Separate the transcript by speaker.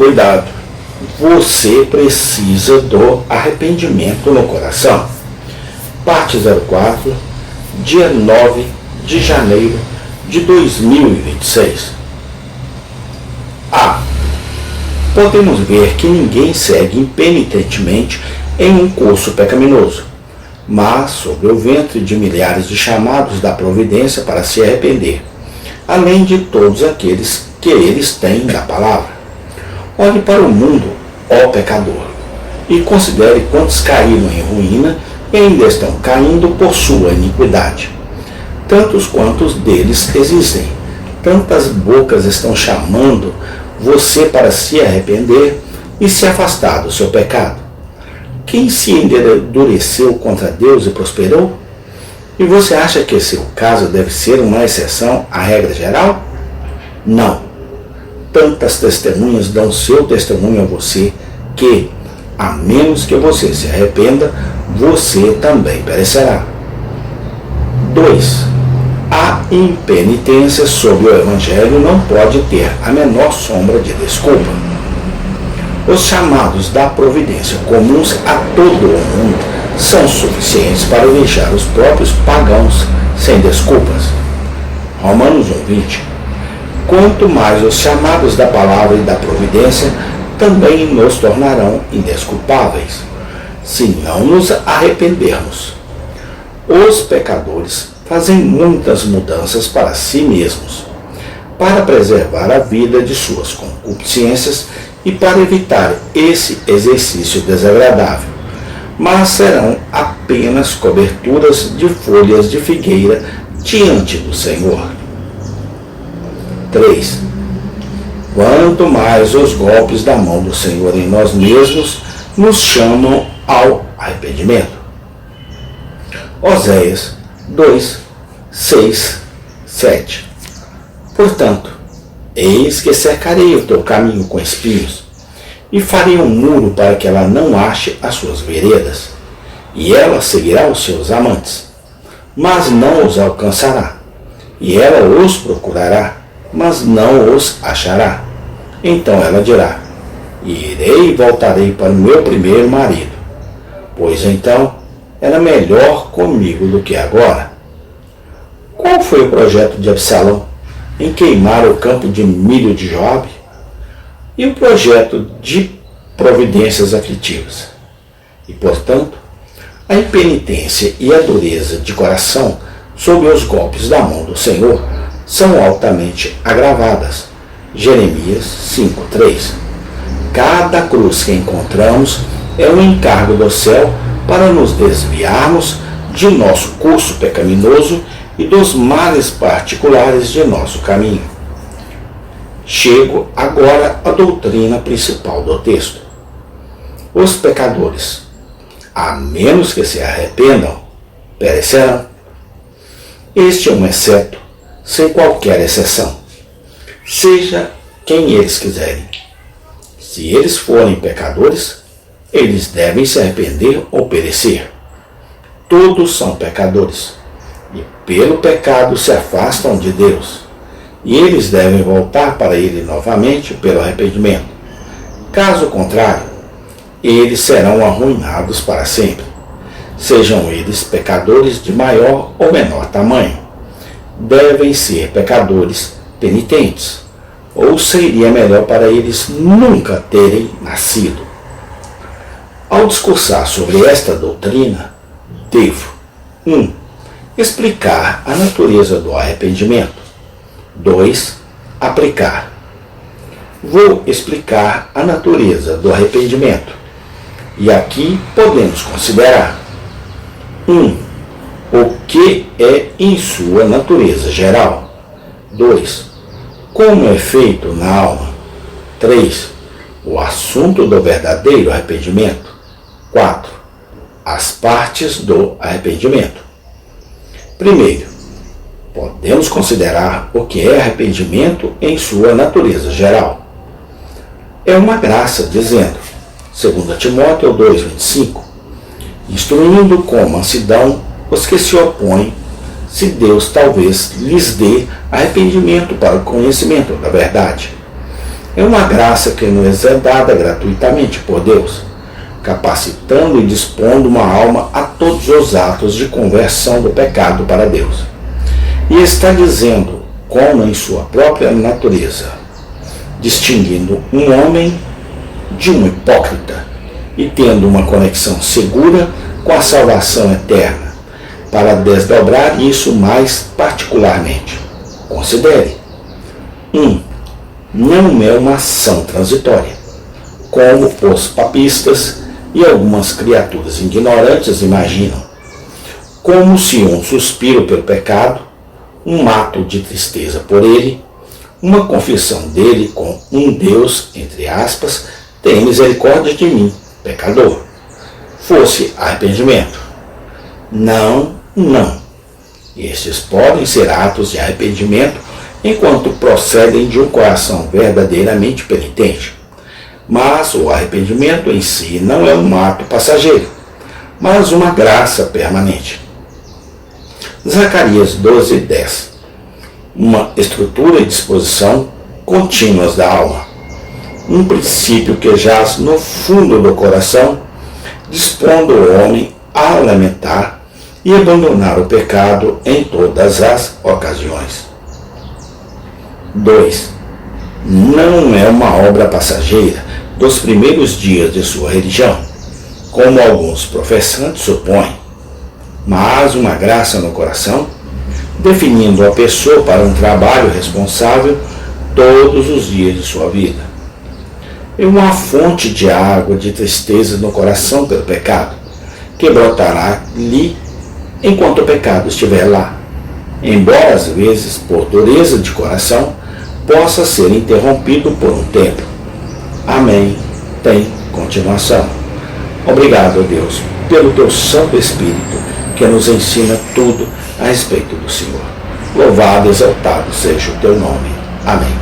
Speaker 1: Cuidado, você precisa do arrependimento no coração. Parte 04, dia 9 de janeiro de 2026. A. Podemos ver que ninguém segue impenitentemente em um curso pecaminoso, mas sob o ventre de milhares de chamados da providência para se arrepender, além de todos aqueles que eles têm da palavra. Olhe para o mundo, ó pecador, e considere quantos caíram em ruína e ainda estão caindo por sua iniquidade. Tantos quantos deles existem, tantas bocas estão chamando você para se arrepender e se afastar do seu pecado. Quem se endureceu contra Deus e prosperou? E você acha que seu caso deve ser uma exceção à regra geral? Não. Tantas testemunhas dão seu testemunho a você que, a menos que você se arrependa, você também perecerá. 2. A impenitência sob o Evangelho não pode ter a menor sombra de desculpa. Os chamados da providência comuns a todo o mundo são suficientes para deixar os próprios pagãos sem desculpas. Romanos 1:20. Quanto mais os chamados da palavra e da providência também nos tornarão indesculpáveis, se não nos arrependermos. Os pecadores fazem muitas mudanças para si mesmos, para preservar a vida de suas concupiscências e para evitar esse exercício desagradável, mas serão apenas coberturas de folhas de figueira diante do Senhor. 3. Quanto mais os golpes da mão do Senhor em nós mesmos nos chamam ao arrependimento. Oséias 2, 6, 7. Portanto, eis que cercarei o teu caminho com espinhos, e farei um muro para que ela não ache as suas veredas, e ela seguirá os seus amantes, mas não os alcançará, e ela os procurará, mas não os achará. Então ela dirá: irei e voltarei para o meu primeiro marido, pois então era melhor comigo do que agora. Qual foi o projeto de Absalão em queimar o campo de milho de Joabe? E o projeto de providências aflitivas? E, portanto, a impenitência e a dureza de coração sob os golpes da mão do Senhor são altamente agravadas. Jeremias 5:3. Cada cruz que encontramos é um encargo do céu para nos desviarmos de nosso curso pecaminoso e dos males particulares de nosso caminho. Chego agora à doutrina principal do texto. Os pecadores, a menos que se arrependam, perecerão. Este é um exceto, sem qualquer exceção, seja quem eles quiserem. Se eles forem pecadores, eles devem se arrepender ou perecer. Todos são pecadores, e pelo pecado se afastam de Deus, e eles devem voltar para Ele novamente pelo arrependimento. Caso contrário, eles serão arruinados para sempre, sejam eles pecadores de maior ou menor tamanho. Devem ser pecadores penitentes, ou seria melhor para eles nunca terem nascido. Ao discursar sobre esta doutrina, devo 1. Explicar a natureza do arrependimento. 2. Aplicar. Vou explicar a natureza do arrependimento. E aqui podemos considerar 1. O que é em sua natureza geral. 2. Como é feito na alma. 3. O assunto do verdadeiro arrependimento. 4. As partes do arrependimento. Primeiro, podemos considerar o que é arrependimento em sua natureza geral. É uma graça, dizendo, 2 Timóteo 2,25, instruindo com mansidão os que se opõem, se Deus talvez lhes dê arrependimento para o conhecimento da verdade, É uma graça que nos é dada gratuitamente por Deus, capacitando e dispondo uma alma a todos os atos de conversão do pecado para Deus. E está dizendo como em sua própria natureza, distinguindo um homem de um hipócrita e tendo uma conexão segura com a salvação eterna, para desdobrar isso mais particularmente. Considere. 1. Não é uma ação transitória, como os papistas e algumas criaturas ignorantes imaginam, como se um suspiro pelo pecado, um ato de tristeza por ele, uma confissão dele com um Deus, entre aspas, tem misericórdia de mim, pecador, fosse arrependimento. Não, não. Estes podem ser atos de arrependimento enquanto procedem de um coração verdadeiramente penitente. Mas o arrependimento em si não é um ato passageiro, mas uma graça permanente. Zacarias 12:10. Uma estrutura e disposição contínuas da alma. Um princípio que jaz no fundo do coração, dispondo o homem a lamentar e abandonar o pecado em todas as ocasiões. 2. Não é uma obra passageira dos primeiros dias de sua religião, como alguns professantes supõem, mas uma graça no coração, definindo a pessoa para um trabalho responsável todos os dias de sua vida. É uma fonte de água de tristeza no coração pelo pecado, que brotará ali enquanto o pecado estiver lá, embora às vezes, por dureza de coração, possa ser interrompido por um tempo. Amém. Tem continuação. Obrigado, Deus, pelo teu Santo Espírito, que nos ensina tudo a respeito do Senhor. Louvado e exaltado seja o teu nome. Amém.